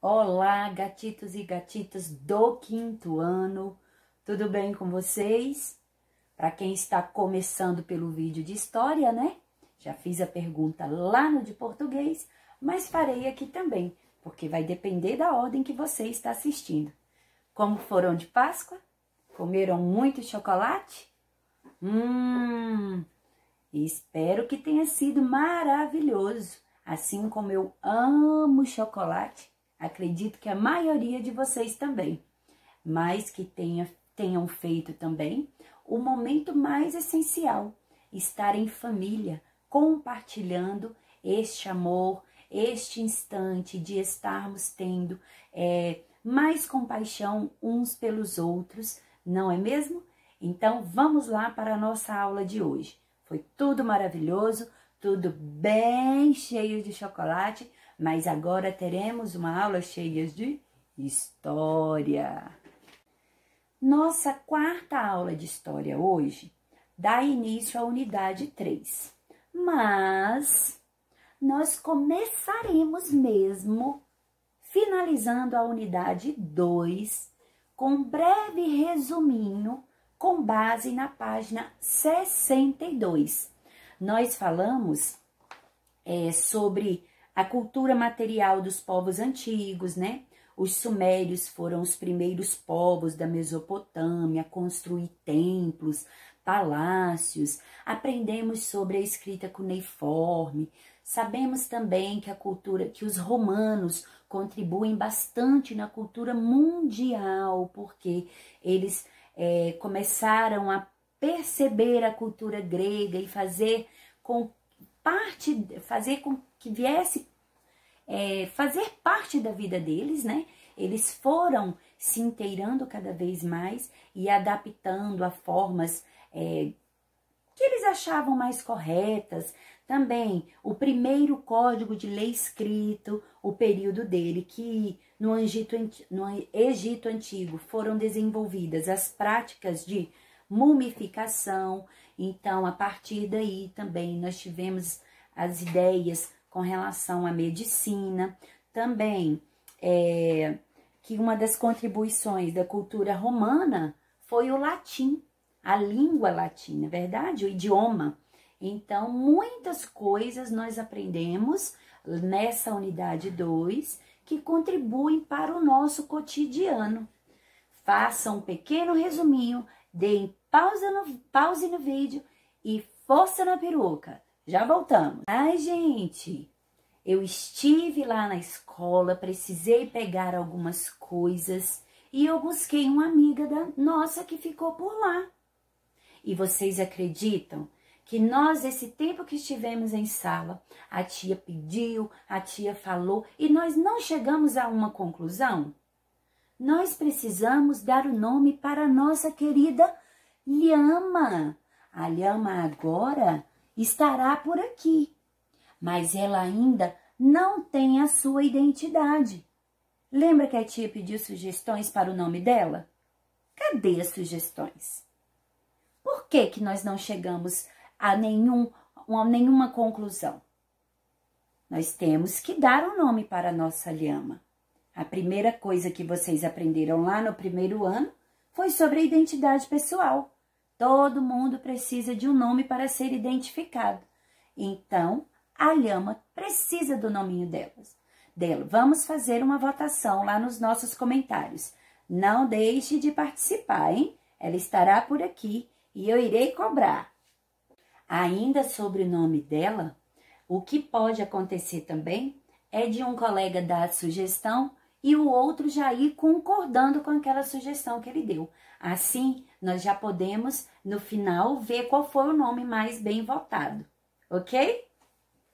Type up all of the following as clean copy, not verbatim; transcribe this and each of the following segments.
Olá, gatitos e gatitas do quinto ano, tudo bem com vocês? Para quem está começando pelo vídeo de história, né? Já fiz a pergunta lá no de português, mas farei aqui também, porque vai depender da ordem que você está assistindo. Como foram de Páscoa? Comeram muito chocolate? Espero que tenha sido maravilhoso. Assim como eu amo chocolate, acredito que a maioria de vocês também. Mas que tenham feito também o momento mais essencial, estar em família, compartilhando este amor, este instante de estarmos tendo mais compaixão uns pelos outros, não é mesmo? Então, vamos lá para a nossa aula de hoje. Foi tudo maravilhoso, tudo bem cheio de chocolate, mas agora teremos uma aula cheia de história. Nossa quarta aula de história hoje dá início à unidade 3, mas nós começaremos mesmo finalizando a unidade 2 com um breve resuminho com base na página 62. Nós falamos sobre a cultura material dos povos antigos, né? Os sumérios foram os primeiros povos da Mesopotâmia a construir templos, palácios. Aprendemos sobre a escrita cuneiforme. Sabemos também que os romanos contribuem bastante na cultura mundial, porque eles começaram a perceber a cultura grega e fazer com que viesse fazer parte da vida deles, né? Eles foram se inteirando cada vez mais e adaptando a formas que eles achavam mais corretas. Também o primeiro código de lei escrito, o período dele, que no Egito Antigo foram desenvolvidas as práticas de mumificação. Então, a partir daí também nós tivemos as ideias com relação à medicina. Também que uma das contribuições da cultura romana foi o latim, a língua latina, verdade? O idioma. Então, muitas coisas nós aprendemos nessa unidade 2 que contribuem para o nosso cotidiano. Faça um pequeno resuminho, deem pause no vídeo e força na peruca. Já voltamos. Ai, gente, eu estive lá na escola, precisei pegar algumas coisas e eu busquei uma amiga nossa que ficou por lá. E vocês acreditam que nós, esse tempo que estivemos em sala, a tia pediu, a tia falou e nós não chegamos a uma conclusão? Nós precisamos dar o nome para a nossa querida Lhama. A Lhama agora estará por aqui, mas ela ainda não tem a sua identidade. Lembra que a tia pediu sugestões para o nome dela? Cadê as sugestões? Por que nós não chegamos a nenhuma conclusão? Nós temos que dar um nome para a nossa Lhama. A primeira coisa que vocês aprenderam lá no primeiro ano foi sobre a identidade pessoal. Todo mundo precisa de um nome para ser identificado. Então, a Lhama precisa do nominho dela. Vamos fazer uma votação lá nos nossos comentários. Não deixe de participar, hein? Ela estará por aqui e eu irei cobrar. Ainda sobre o nome dela, o que pode acontecer também é de um colega dar a sugestão e o outro já ir concordando com aquela sugestão que ele deu. Assim, nós já podemos, no final, ver qual foi o nome mais bem votado, ok?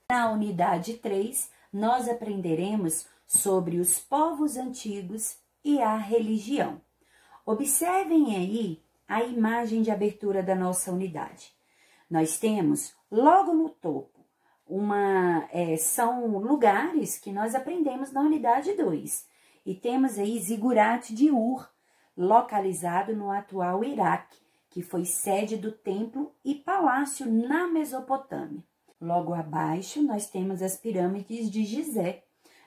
Na unidade 3, nós aprenderemos sobre os povos antigos e a religião. Observem aí a imagem de abertura da nossa unidade. Nós temos, logo no topo, são lugares que nós aprendemos na unidade 2. E temos aí Zigurate de Ur, localizado no atual Iraque, que foi sede do templo e palácio na Mesopotâmia. Logo abaixo, nós temos as pirâmides de Gizé,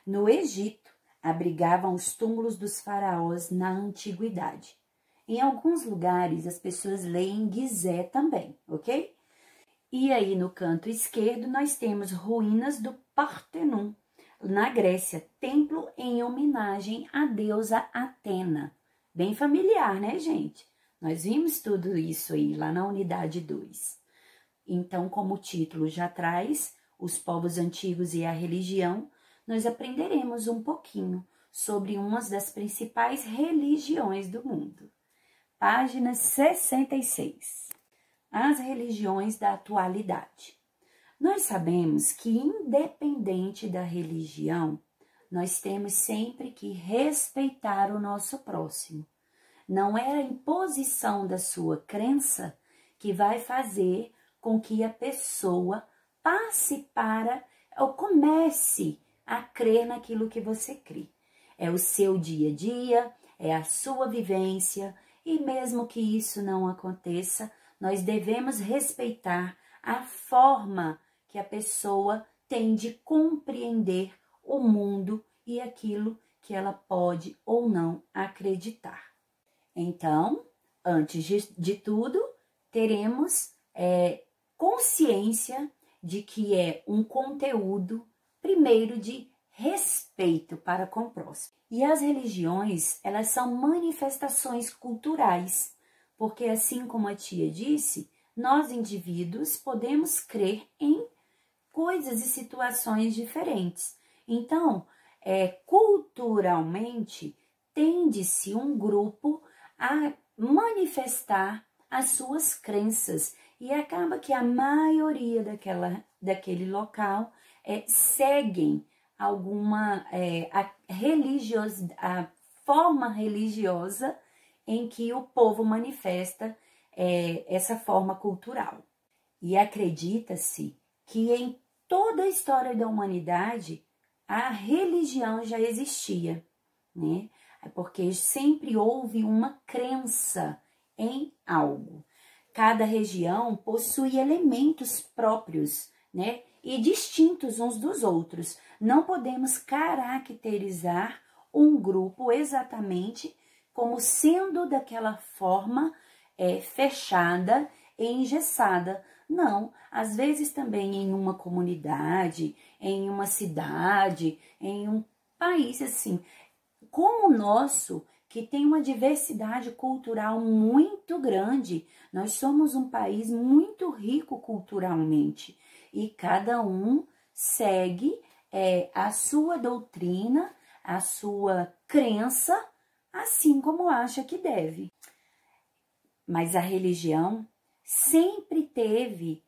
no Egito, abrigavam os túmulos dos faraós na antiguidade. Em alguns lugares, as pessoas leem Gizé também, ok? E aí, no canto esquerdo, nós temos ruínas do Partenon, na Grécia, templo em homenagem à deusa Atena. Bem familiar, né, gente? Nós vimos tudo isso aí lá na unidade 2. Então, como o título já traz, os povos antigos e a religião, nós aprenderemos um pouquinho sobre uma das principais religiões do mundo. Página 66. As religiões da atualidade. Nós sabemos que, independente da religião, nós temos sempre que respeitar o nosso próximo. Não é a imposição da sua crença que vai fazer com que a pessoa passe para ou comece a crer naquilo que você crê. É o seu dia a dia, é a sua vivência, e mesmo que isso não aconteça, nós devemos respeitar a forma que a pessoa tem de compreender o mundo e aquilo que ela pode ou não acreditar. Então, antes de tudo, teremos consciência de que é um conteúdo, primeiro, de respeito para com o próximo. E as religiões, elas são manifestações culturais, porque assim como a tia disse, nós indivíduos podemos crer em coisas e situações diferentes. Então, culturalmente, tende-se um grupo a manifestar as suas crenças e acaba que a maioria daquele local seguem alguma a forma religiosa em que o povo manifesta essa forma cultural. E acredita-se que em toda a história da humanidade a religião já existia, né? Porque sempre houve uma crença em algo. Cada região possui elementos próprios, né? E distintos uns dos outros. Não podemos caracterizar um grupo exatamente como sendo daquela forma fechada e engessada. Não, às vezes também em uma comunidade, em uma cidade, em um país assim, como o nosso, que tem uma diversidade cultural muito grande. Nós somos um país muito rico culturalmente e cada um segue a sua doutrina, a sua crença, assim como acha que deve. Mas a religião sempre teve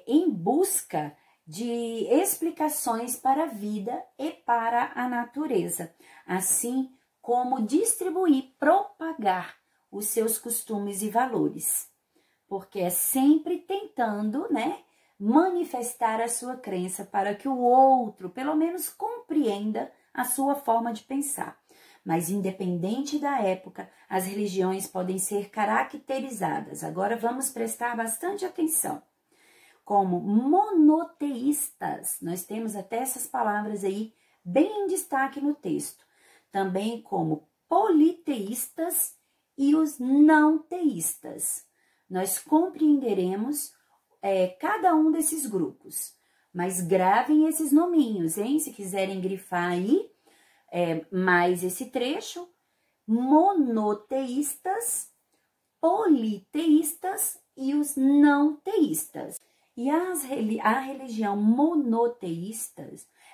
em busca de explicações para a vida e para a natureza, assim como distribuir, propagar os seus costumes e valores, porque é sempre tentando, né, manifestar a sua crença para que o outro, pelo menos, compreenda a sua forma de pensar. Mas independente da época, as religiões podem ser caracterizadas. Agora vamos prestar bastante atenção. Como monoteístas, nós temos até essas palavras aí bem em destaque no texto. Também como politeístas e os não teístas. Nós compreenderemos cada um desses grupos, mas gravem esses nominhos, hein? Se quiserem grifar aí mais esse trecho: monoteístas, politeístas e os não teístas. E a religião monoteísta,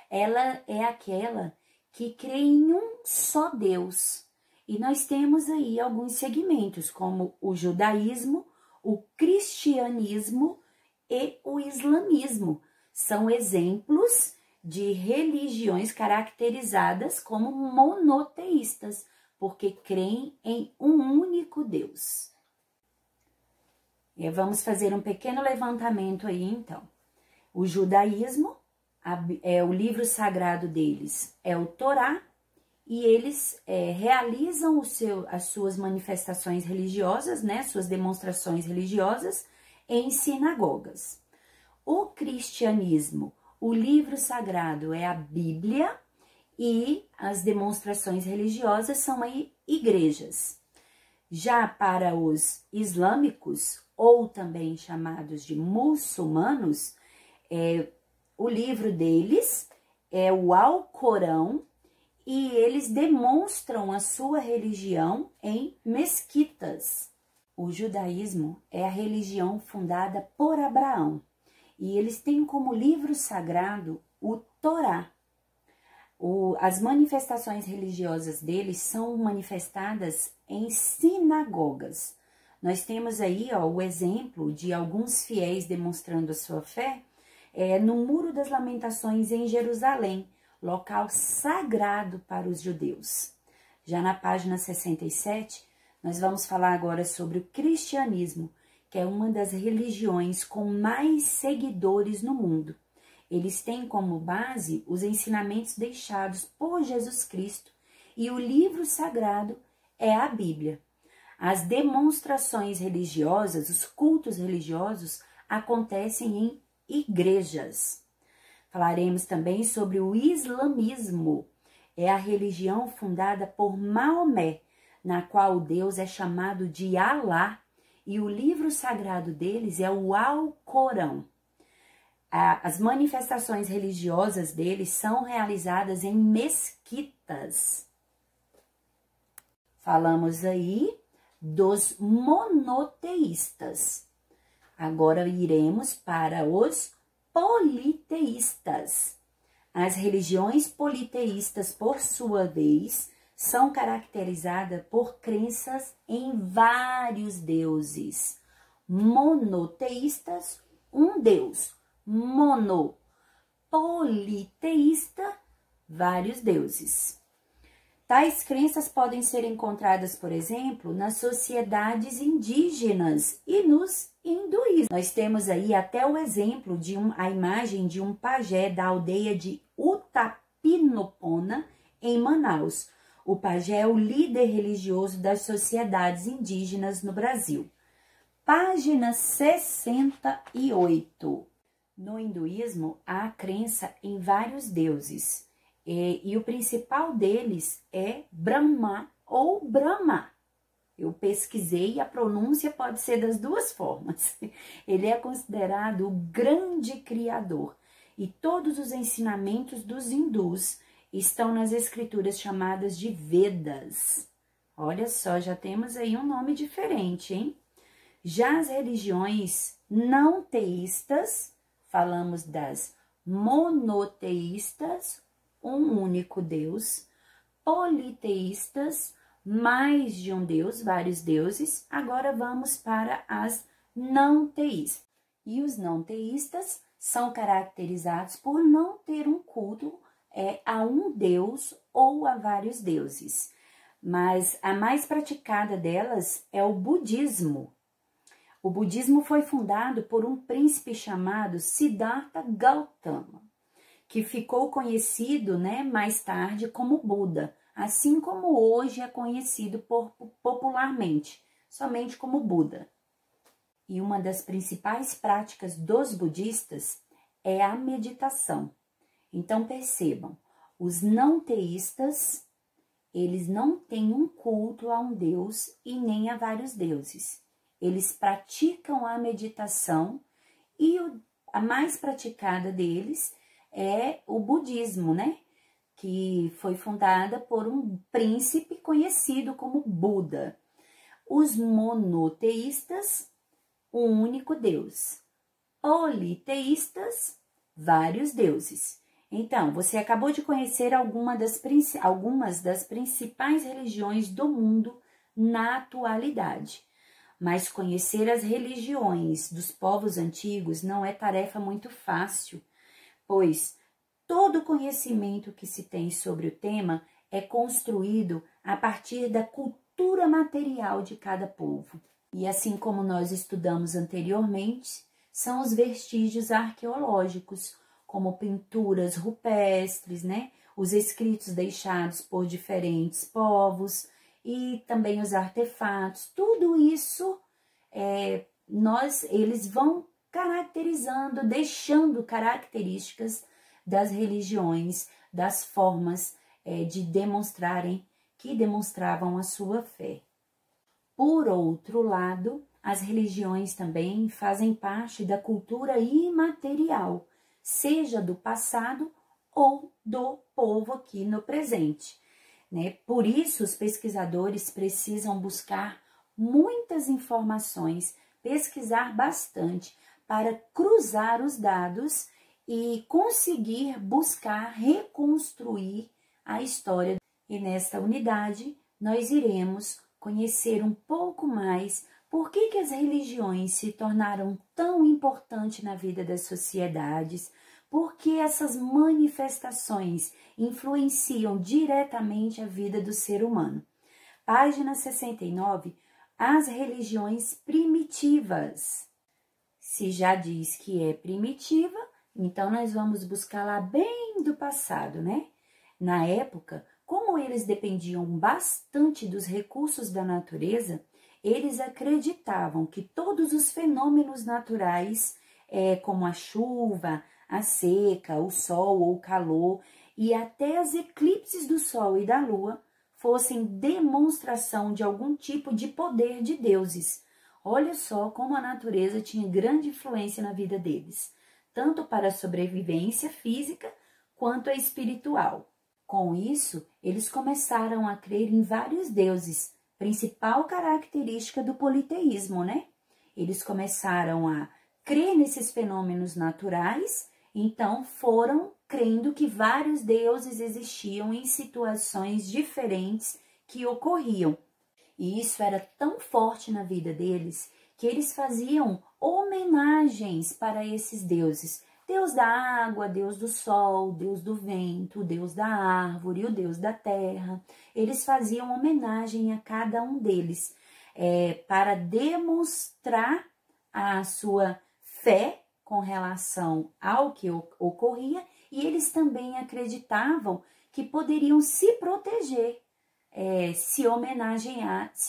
ela é aquela que crê em um só Deus. E nós temos aí alguns segmentos, como o judaísmo, o cristianismo e o islamismo. São exemplos de religiões caracterizadas como monoteístas, porque creem em um único Deus. Vamos fazer um pequeno levantamento aí, então. O judaísmo, o livro sagrado deles é o Torá, e eles realizam as suas manifestações religiosas, né, suas demonstrações religiosas em sinagogas. O cristianismo, o livro sagrado é a Bíblia, e as demonstrações religiosas são aí igrejas. Já para os islâmicos, ou também chamados de muçulmanos, o livro deles é o Alcorão, e eles demonstram a sua religião em mesquitas. O judaísmo é a religião fundada por Abraão, e eles têm como livro sagrado o Torá. As manifestações religiosas deles são manifestadas em sinagogas. Nós temos aí o exemplo de alguns fiéis demonstrando a sua fé no Muro das Lamentações em Jerusalém, local sagrado para os judeus. Já na página 67, nós vamos falar agora sobre o cristianismo, que é uma das religiões com mais seguidores no mundo. Eles têm como base os ensinamentos deixados por Jesus Cristo e o livro sagrado é a Bíblia. As demonstrações religiosas, os cultos religiosos acontecem em igrejas. Falaremos também sobre o islamismo. É a religião fundada por Maomé, na qual Deus é chamado de Alá e o livro sagrado deles é o Alcorão. As manifestações religiosas deles são realizadas em mesquitas. Falamos aí dos monoteístas. Agora iremos para os politeístas. As religiões politeístas, por sua vez, são caracterizadas por crenças em vários deuses. Monoteístas, um deus. Mono, politeísta, vários deuses. Tais crenças podem ser encontradas, por exemplo, nas sociedades indígenas e nos hinduísmos. Nós temos aí até o exemplo de a imagem de um pajé da aldeia de Utapinopona, em Manaus. O pajé é o líder religioso das sociedades indígenas no Brasil. Página 68. No hinduísmo, há a crença em vários deuses, e o principal deles é Brahma ou Brahma. Eu pesquisei e a pronúncia pode ser das duas formas. Ele é considerado o grande criador, e todos os ensinamentos dos hindus estão nas escrituras chamadas de Vedas. Olha só, já temos aí um nome diferente, hein? Já as religiões não teístas, falamos das monoteístas, um único Deus, politeístas, mais de um Deus, vários deuses. Agora vamos para as não teístas. E os não teístas são caracterizados por não ter um culto a um Deus ou a vários deuses. Mas a mais praticada delas é o budismo. O budismo foi fundado por um príncipe chamado Siddhartha Gautama, que ficou conhecido, mais tarde como Buda, assim como hoje é conhecido popularmente, somente como Buda. E uma das principais práticas dos budistas é a meditação. Então percebam, os não teístas, eles não têm um culto a um Deus e nem a vários deuses. Eles praticam a meditação e a mais praticada deles é o budismo, que foi fundada por um príncipe conhecido como Buda. Os monoteístas, um único Deus. Politeístas, vários deuses. Então, você acabou de conhecer algumas das principais religiões do mundo na atualidade. Mas conhecer as religiões dos povos antigos não é tarefa muito fácil, pois todo conhecimento que se tem sobre o tema é construído a partir da cultura material de cada povo. E assim como nós estudamos anteriormente, são os vestígios arqueológicos, como pinturas rupestres, os escritos deixados por diferentes povos, e também os artefatos, tudo isso eles vão caracterizando, deixando características das religiões, das formas que demonstravam a sua fé. Por outro lado, as religiões também fazem parte da cultura imaterial, seja do passado ou do povo aqui no presente, né? Por isso, os pesquisadores precisam buscar muitas informações, pesquisar bastante para cruzar os dados e conseguir buscar reconstruir a história. E nesta unidade, nós iremos conhecer um pouco mais por que as religiões se tornaram tão importantes na vida das sociedades, por que essas manifestações influenciam diretamente a vida do ser humano. Página 69, as religiões primitivas. Se já diz que é primitiva, então nós vamos buscar lá bem do passado, né? Na época, como eles dependiam bastante dos recursos da natureza, eles acreditavam que todos os fenômenos naturais, como a chuva, a seca, o sol ou o calor, e até as eclipses do sol e da lua, fossem demonstração de algum tipo de poder de deuses. Olha só como a natureza tinha grande influência na vida deles, tanto para a sobrevivência física quanto a espiritual. Com isso, eles começaram a crer em vários deuses, principal característica do politeísmo, né? Eles começaram a crer nesses fenômenos naturais, então foram crendo que vários deuses existiam em situações diferentes que ocorriam. E isso era tão forte na vida deles que eles faziam homenagens para esses deuses. Deus da água, Deus do sol, Deus do vento, Deus da árvore, o Deus da terra. Eles faziam homenagem a cada um deles para demonstrar a sua fé com relação ao que ocorria, e eles também acreditavam que poderiam se proteger se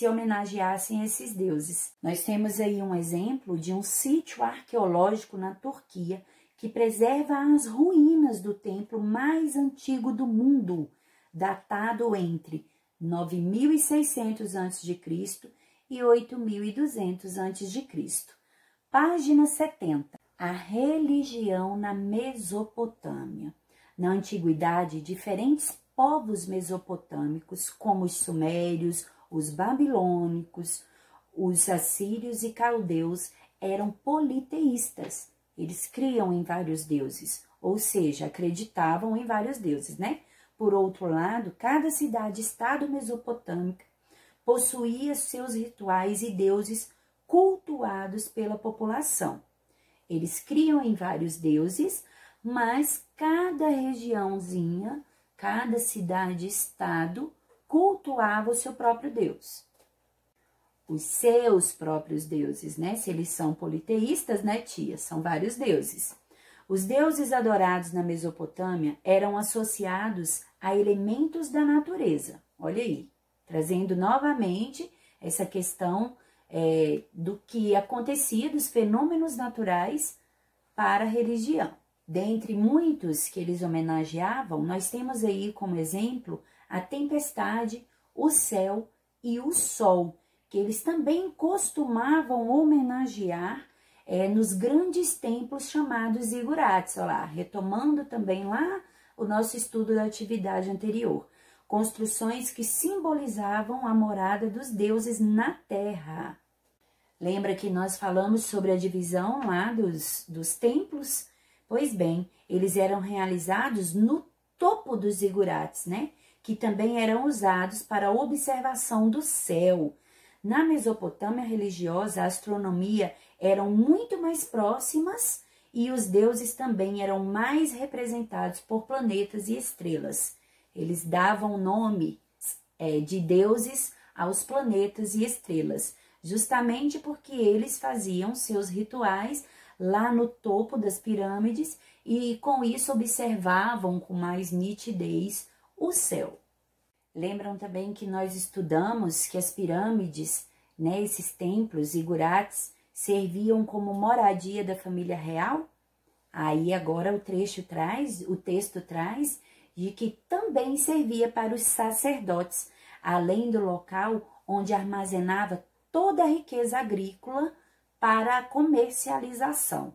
homenageassem esses deuses. Nós temos aí um exemplo de um sítio arqueológico na Turquia que preserva as ruínas do templo mais antigo do mundo, datado entre 9.600 a.C. e 8.200 a.C. Página 70. A religião na Mesopotâmia. Na antiguidade, diferentes povos mesopotâmicos, como os sumérios, os babilônicos, os assírios e caldeus, eram politeístas. Eles criam em vários deuses, ou seja, acreditavam em vários deuses, né? Por outro lado, cada cidade-estado mesopotâmica possuía seus rituais e deuses cultuados pela população. Eles criam em vários deuses, mas cada regiãozinha, cada cidade-estado cultuava o seu próprio deus. Os seus próprios deuses, né? Se eles são politeístas, né, tia? São vários deuses. Os deuses adorados na Mesopotâmia eram associados a elementos da natureza. Olha aí, trazendo novamente essa questão do que acontecia, dos fenômenos naturais para a religião. Dentre muitos que eles homenageavam, nós temos aí como exemplo a tempestade, o céu e o sol, que eles também costumavam homenagear nos grandes templos chamados zigurates, olha lá, retomando também lá o nosso estudo da atividade anterior. Construções que simbolizavam a morada dos deuses na terra. Lembra que nós falamos sobre a divisão lá dos templos? Pois bem, eles eram realizados no topo dos zigurates, né? Que também eram usados para a observação do céu. Na Mesopotâmia religiosa, a astronomia eram muito mais próximas e os deuses também eram mais representados por planetas e estrelas. Eles davam nome de deuses aos planetas e estrelas, justamente porque eles faziam seus rituais lá no topo das pirâmides e com isso observavam com mais nitidez o céu. Lembram também que nós estudamos que as pirâmides, né, esses templos zigurates, serviam como moradia da família real? Aí agora o texto traz de que também servia para os sacerdotes, além do local onde armazenava toda a riqueza agrícola para a comercialização.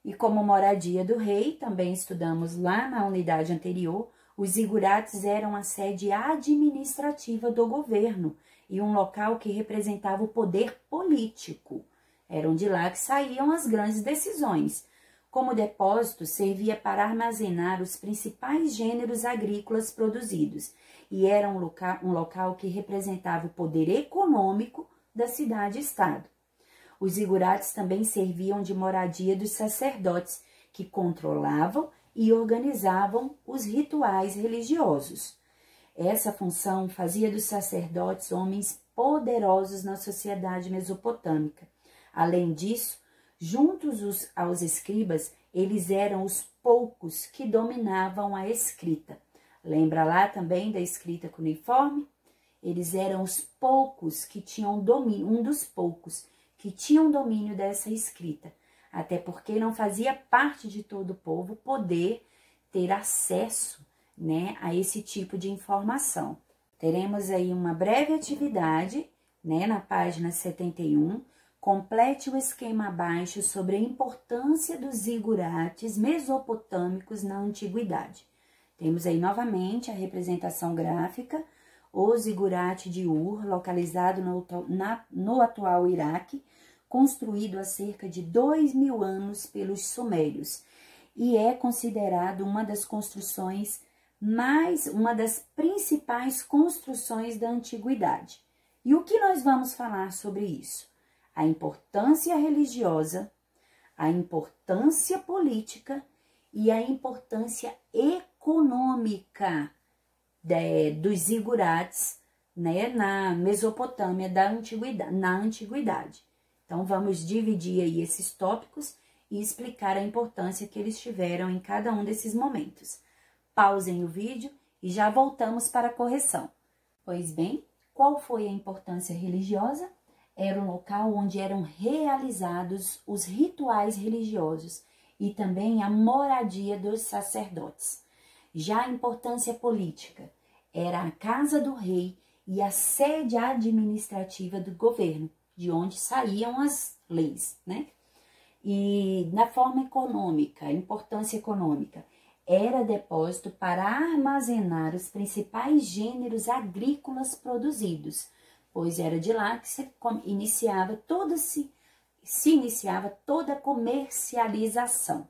E como moradia do rei, também estudamos lá na unidade anterior, os zigurates eram a sede administrativa do governo e um local que representava o poder político. Eram de lá que saíam as grandes decisões. Como depósito, servia para armazenar os principais gêneros agrícolas produzidos e era um local que representava o poder econômico da cidade-estado. Os zigurates também serviam de moradia dos sacerdotes, que controlavam e organizavam os rituais religiosos. Essa função fazia dos sacerdotes homens poderosos na sociedade mesopotâmica. Além disso, juntos aos escribas, eles eram os poucos que dominavam a escrita. Lembra lá também da escrita cuneiforme? Eles eram os poucos que tinham domínio, um dos poucos que tinham domínio dessa escrita, até porque não fazia parte de todo o povo poder ter acesso, né, a esse tipo de informação. Teremos aí uma breve atividade, né, na página 71, complete o esquema abaixo sobre a importância dos zigurates mesopotâmicos na antiguidade. Temos aí novamente a representação gráfica, o zigurate de Ur, localizado no atual Iraque, construído há cerca de 2000 anos pelos sumérios, e é considerado uma das principais construções da antiguidade. E o que nós vamos falar sobre isso? A importância religiosa, a importância política e a importância econômica dos zigurates, né, na Mesopotâmia na antiguidade. Então, vamos dividir aí esses tópicos e explicar a importância que eles tiveram em cada um desses momentos. Pausem o vídeo e já voltamos para a correção. Pois bem, qual foi a importância religiosa? Era um local onde eram realizados os rituais religiosos e também a moradia dos sacerdotes. Já a importância política era a casa do rei e a sede administrativa do governo, de onde saíam as leis, né? E na forma econômica, a importância econômica, era depósito para armazenar os principais gêneros agrícolas produzidos, pois era de lá que se iniciava toda a comercialização.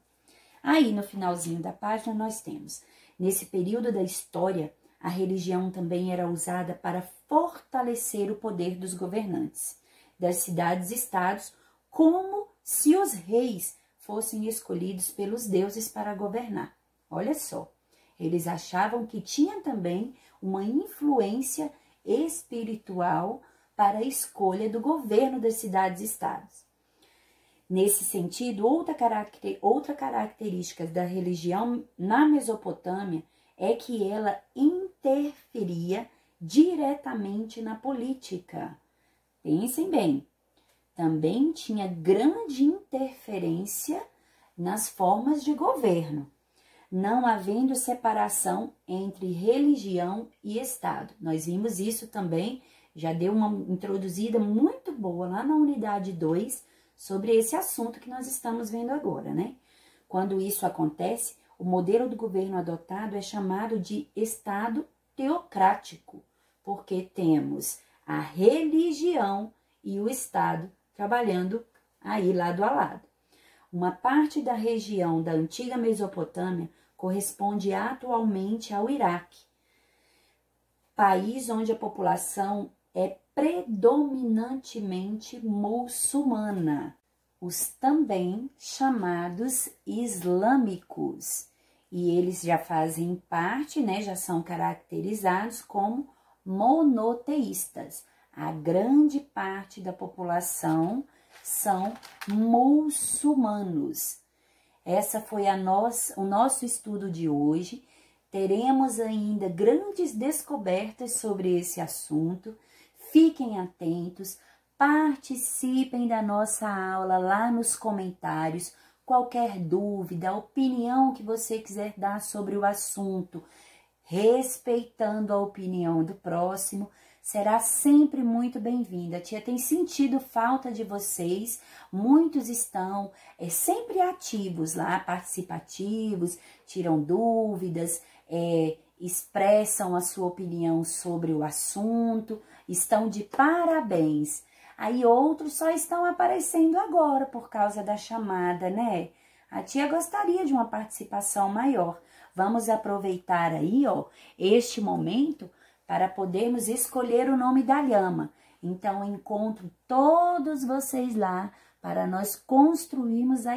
Aí, no finalzinho da página, nós temos, nesse período da história, a religião também era usada para fortalecer o poder dos governantes das cidades-estados, como se os reis fossem escolhidos pelos deuses para governar. Olha só, eles achavam que tinha também uma influência espiritual para a escolha do governo das cidades-estados. Nesse sentido, outra característica da religião na Mesopotâmia é que ela interferia diretamente na política. Pensem bem, também tinha grande interferência nas formas de governo, não havendo separação entre religião e Estado. Nós vimos isso também, já deu uma introduzida muito boa lá na unidade 2 sobre esse assunto que nós estamos vendo agora, né? Quando isso acontece, o modelo do governo adotado é chamado de Estado teocrático, porque temos a religião e o Estado trabalhando aí lado a lado. Uma parte da região da antiga Mesopotâmia corresponde atualmente ao Iraque, país onde a população é predominantemente muçulmana, os também chamados islâmicos. E eles já fazem parte, né, já são caracterizados como monoteístas. A grande parte da população são muçulmanos. Essa foi o nosso estudo de hoje. Teremos ainda grandes descobertas sobre esse assunto. Fiquem atentos, participem da nossa aula lá nos comentários. Qualquer dúvida, opinião que você quiser dar sobre o assunto, respeitando a opinião do próximo, será sempre muito bem-vinda. A tia tem sentido falta de vocês, muitos estão sempre ativos lá, participativos, tiram dúvidas, expressam a sua opinião sobre o assunto, estão de parabéns. Aí outros só estão aparecendo agora por causa da chamada, né? A tia gostaria de uma participação maior. Vamos aproveitar aí, ó, este momento para podermos escolher o nome da lhama. Então, encontro todos vocês lá para nós construirmos a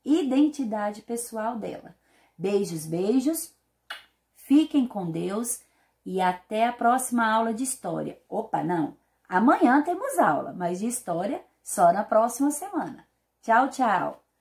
identidade pessoal dela. Beijos, beijos. Fiquem com Deus e até a próxima aula de história. Opa, não. Amanhã temos aula, mas de história só na próxima semana. Tchau, tchau.